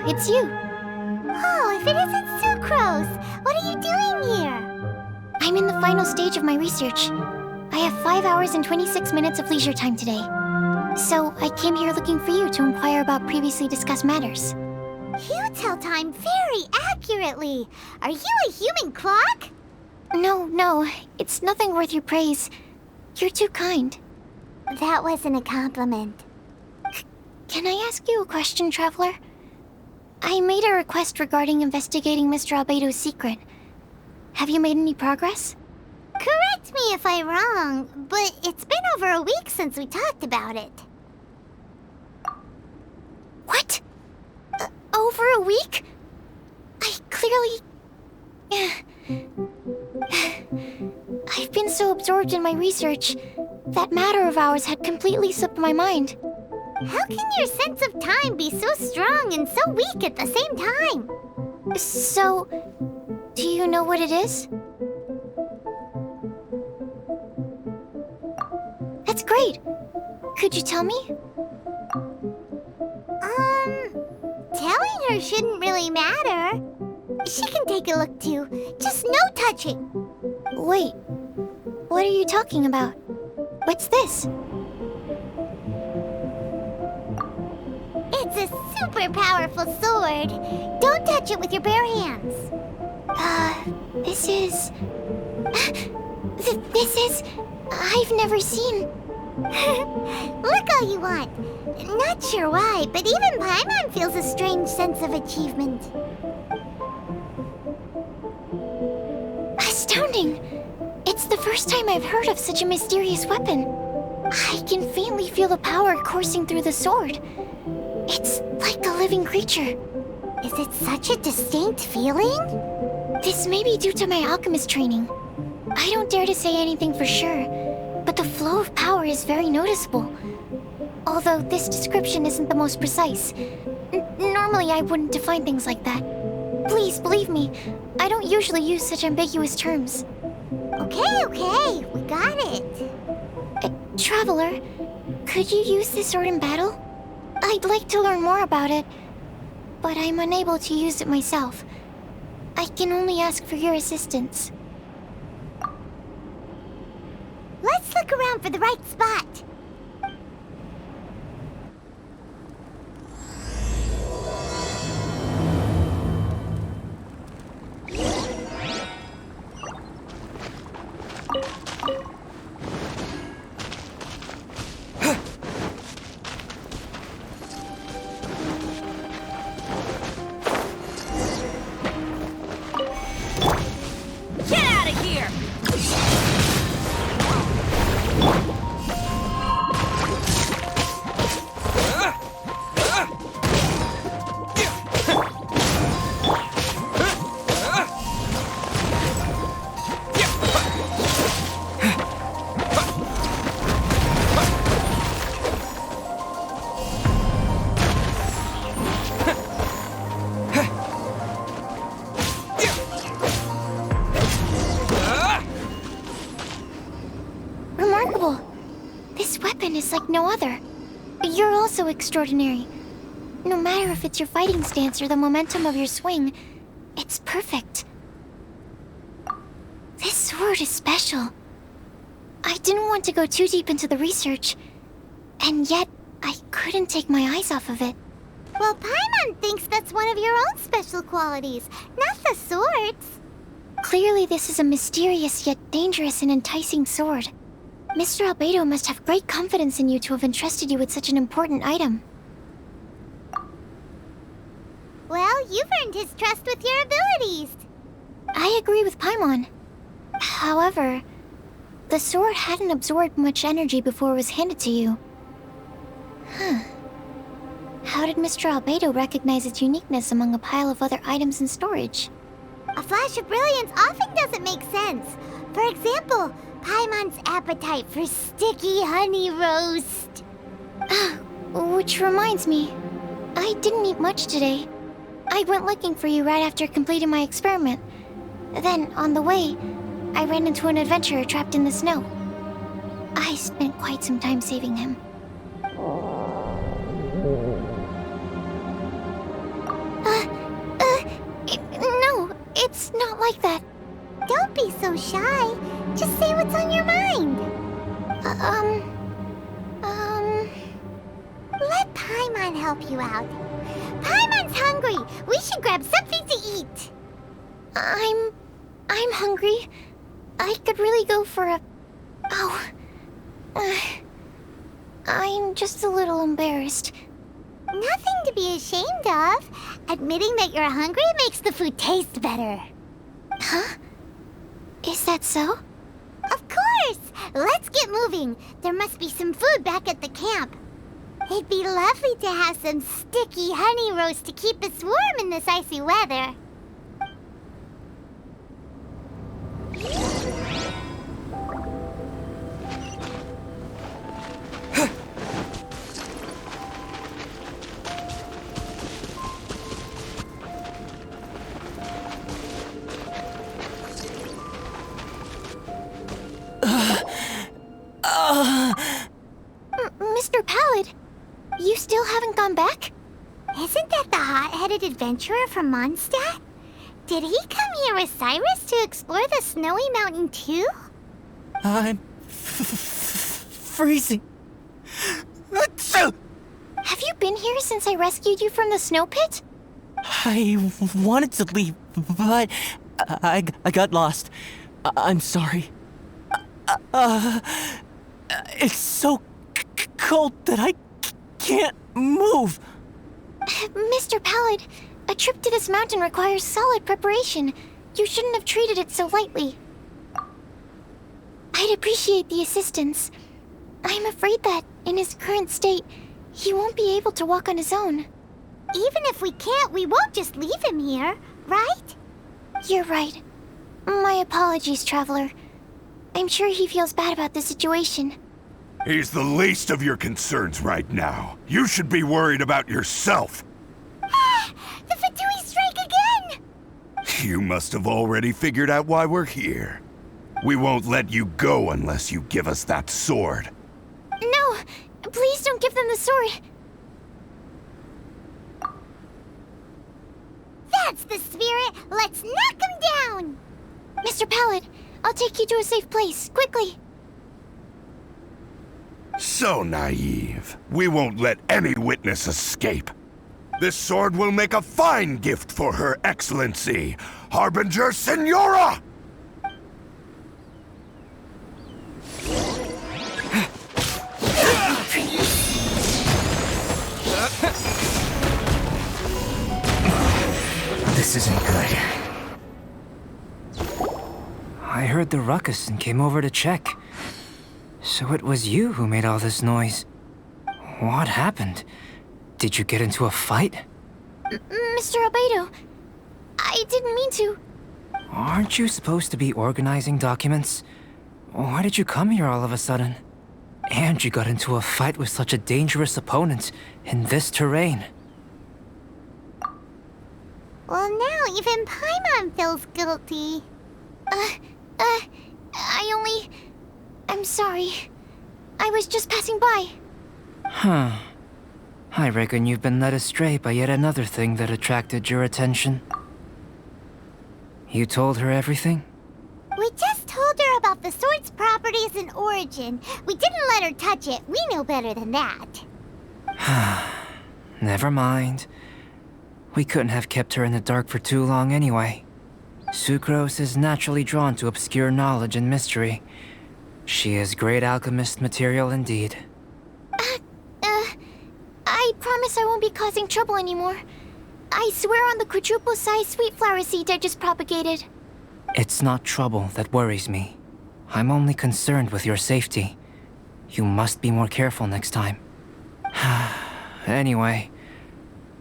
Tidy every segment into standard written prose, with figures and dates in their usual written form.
it's you. Oh, if it isn't Sucrose! What are you doing here? I'm in the final stage of my research. I have 5 hours and 26 minutes of leisure time today. So, I came here looking for you to inquire about previously discussed matters. You tell time very accurately. Are you a human clock? No, it's nothing worth your praise. You're too kind. That wasn't a compliment. Can I ask you a question, Traveler? I made a request regarding investigating Mr. Albedo's secret. Have you made any progress? Correct me if I'm wrong, but it's been over a week since we talked about it. What? Over a week? I clearly... I've been so absorbed in my research. That matter of ours had completely slipped my mind. How can your sense of time be so strong and so weak at the same time? So, do you know what it is? That's great. Could you tell me? Telling her shouldn't really matter. She can take a look too. Just no touching. Wait, what are you talking about? What's this? It's a super powerful sword. Don't touch it with your bare hands. This is... This is... I've never seen... Look all you want. Not sure why, but even Paimon feels a strange sense of achievement. Astounding! It's the first time I've heard of such a mysterious weapon. I can faintly feel the power coursing through the sword. It's like a living creature. Is it such a distinct feeling? This may be due to my alchemist training. I don't dare to say anything for sure, but the flow of power is very noticeable. Although this description isn't the most precise. Normally I wouldn't define things like that. Please believe me, I don't usually use such ambiguous terms. Okay, we got it. Traveler, could you use this sword in battle? I'd like to learn more about it, but I'm unable to use it myself. I can only ask for your assistance. Let's look around for the right spot. Is like no other. You're also extraordinary. No matter if it's your fighting stance or the momentum of your swing, it's perfect. This sword is special. I didn't want to go too deep into the research, and yet I couldn't take my eyes off of it. Well, Paimon thinks that's one of your own special qualities, not the sword's. Clearly this is a mysterious yet dangerous and enticing sword. Mr. Albedo must have great confidence in you to have entrusted you with such an important item. Well, you've earned his trust with your abilities. I agree with Paimon. However, the sword hadn't absorbed much energy before it was handed to you. How did Mr. Albedo recognize its uniqueness among a pile of other items in storage? A flash of brilliance often doesn't make sense. For example, Paimon's appetite for sticky honey roast. Which reminds me, I didn't eat much today. I went looking for you right after completing my experiment. Then, on the way, I ran into an adventurer trapped in the snow. I spent quite some time saving him. It's not like that. Don't be so shy. Just say what's on your mind. Let Paimon help you out. Paimon's hungry. We should grab something to eat. I'm hungry. I could really go for a... Oh. I'm just a little embarrassed. Nothing to be ashamed of. Admitting that you're hungry makes the food taste better. Huh? Is that so? Of course! Let's get moving. There must be some food back at the camp. It'd be lovely to have some sticky honey roast to keep us warm in this icy weather. Mr. Pallid, you still haven't gone back? Isn't that the hot-headed adventurer from Mondstadt? Did he come here with Cyrus to explore the snowy mountain too? I'm freezing. Have you been here since I rescued you from the snow pit? I wanted to leave, but I got lost. I'm sorry. It's so cold that I can't move. Mr. Pallid, a trip to this mountain requires solid preparation. You shouldn't have treated it so lightly. I'd appreciate the assistance. I'm afraid that, in his current state, he won't be able to walk on his own. Even if we can't, we won't just leave him here, right? You're right. My apologies, Traveler. I'm sure he feels bad about the situation. He's the least of your concerns right now. You should be worried about yourself. The Fatui strike again! You must have already figured out why we're here. We won't let you go unless you give us that sword. No! Please don't give them the sword! That's the spirit! Let's knock him down! Mr. Pallid, I'll take you to a safe place, quickly! So naive. We won't let any witness escape. This sword will make a fine gift for Her Excellency, Harbinger Signora! This isn't good. I heard the ruckus and came over to check. So it was you who made all this noise. What happened? Did you get into a fight? Mr. Albedo, I didn't mean to. Aren't you supposed to be organizing documents? Why did you come here all of a sudden? And you got into a fight with such a dangerous opponent in this terrain. Well, now even Paimon feels guilty. I'm sorry. I was just passing by. Huh. I reckon you've been led astray by yet another thing that attracted your attention. You told her everything? We just told her about the sword's properties and origin. We didn't let her touch it. We know better than that. Never mind. We couldn't have kept her in the dark for too long anyway. Sucrose is naturally drawn to obscure knowledge and mystery. She is great alchemist material indeed. I promise I won't be causing trouble anymore. I swear on the quadruple-sized sweet flower seed I just propagated. It's not trouble that worries me. I'm only concerned with your safety. You must be more careful next time. Anyway,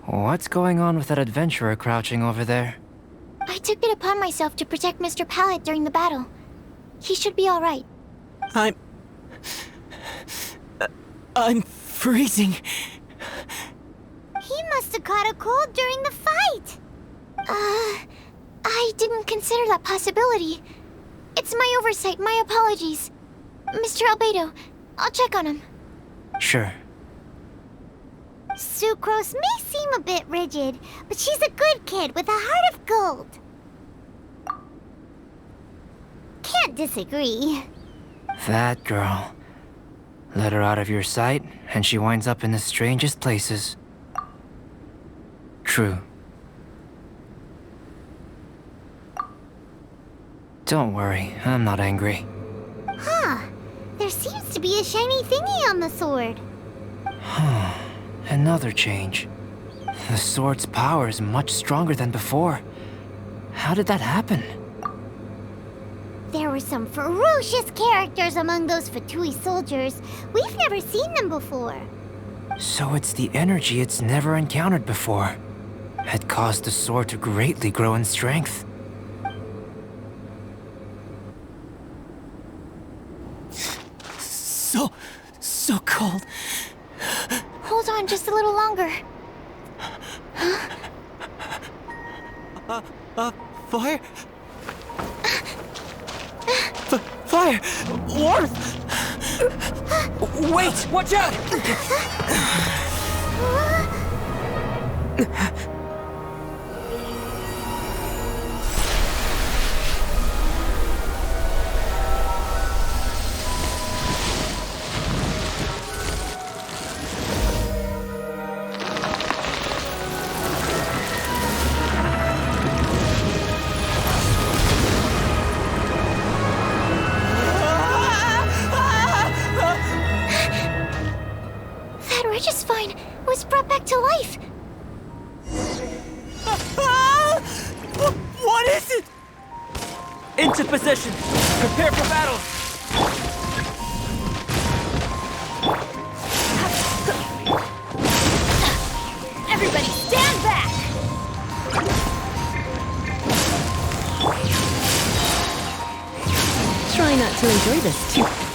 what's going on with that adventurer crouching over there? I took it upon myself to protect Mr. Pallid during the battle. He should be all right. I'm freezing. He must have caught a cold during the fight. I didn't consider that possibility. It's my oversight, my apologies. Mr. Albedo, I'll check on him. Sure. Sucrose may seem a bit rigid, but she's a good kid with a heart of gold. can't disagree. That girl. Let her out of your sight, and she winds up in the strangest places. True. Don't worry, I'm not angry. Huh. There seems to be a shiny thingy on the sword. Another change. The sword's power is much stronger than before. How did that happen? There were some ferocious characters among those Fatui soldiers. We've never seen them before. So it's the energy it's never encountered before. It caused the sword to greatly grow in strength. So cold. Hold on just a little longer. Fire? Fire! Warmth! Wait! Watch out! Regisvine was brought back to life. What is it? Into position. Prepare for battle. Everybody stand back. Try not to enjoy this too.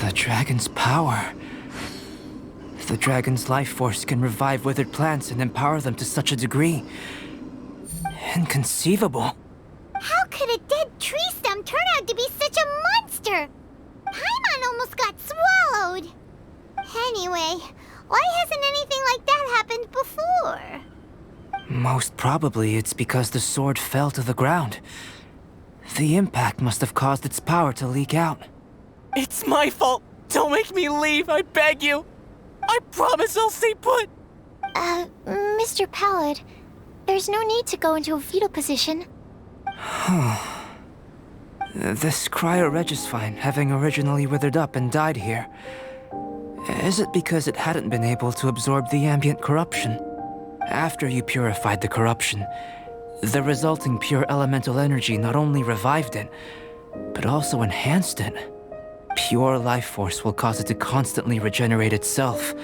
The dragon's power. The dragon's life force can revive withered plants and empower them to such a degree. Inconceivable. How could a dead tree stem turn out to be such a monster? Paimon almost got swallowed. Anyway, why hasn't anything like that happened before? Most probably it's because the sword fell to the ground. The impact must have caused its power to leak out. It's my fault. Don't make me leave, I beg you. I promise I'll stay put. Mr. Pallid, there's no need to go into a fetal position. This cryoregisvine, having originally withered up and died here, is it because it hadn't been able to absorb the ambient corruption? After you purified the corruption, the resulting pure elemental energy not only revived it, but also enhanced it. Pure life force will cause it to constantly regenerate itself,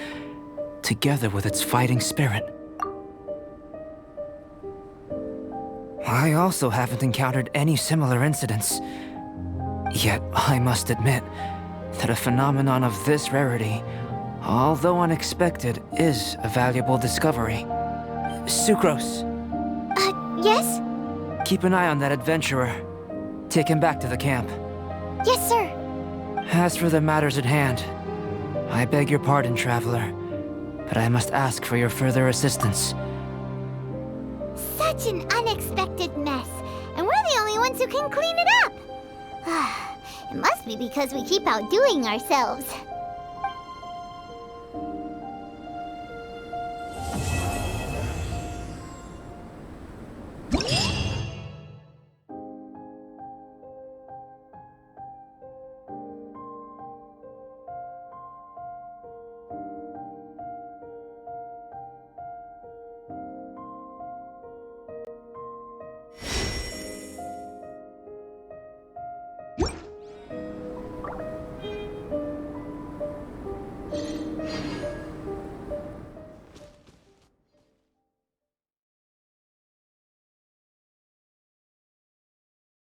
together with its fighting spirit. I also haven't encountered any similar incidents. Yet, I must admit that a phenomenon of this rarity, although unexpected, is a valuable discovery. Sucrose, Yes? keep an eye on that adventurer. Take him back to the camp. Yes, sir. As for the matters at hand, I beg your pardon, traveler, but I must ask for your further assistance. Such an unexpected mess, and we're the only ones who can clean it up. It must be because we keep outdoing ourselves.